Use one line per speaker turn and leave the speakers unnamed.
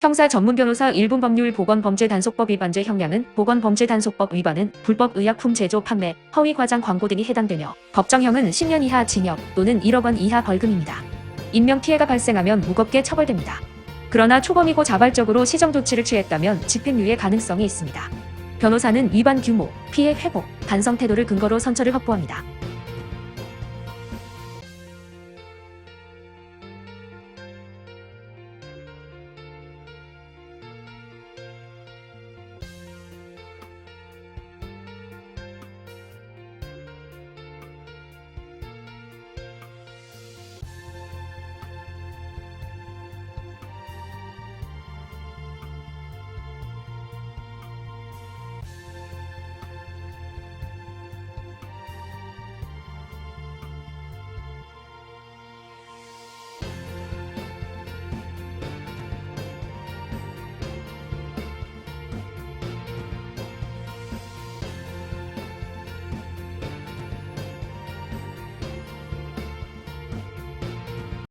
형사 전문 변호사 일본 법률 보건범죄단속법 위반죄 형량은 보건범죄단속법 위반은 불법 의약품 제조, 판매, 허위 과장 광고 등이 해당되며 법정형은 10년 이하 징역 또는 1억 원 이하 벌금입니다. 인명피해가 발생하면 무겁게 처벌됩니다. 그러나 초범이고 자발적으로 시정조치를 취했다면 집행유예 가능성이 있습니다. 변호사는 위반 규모, 피해 회복, 반성 태도를 근거로 선처를 확보합니다.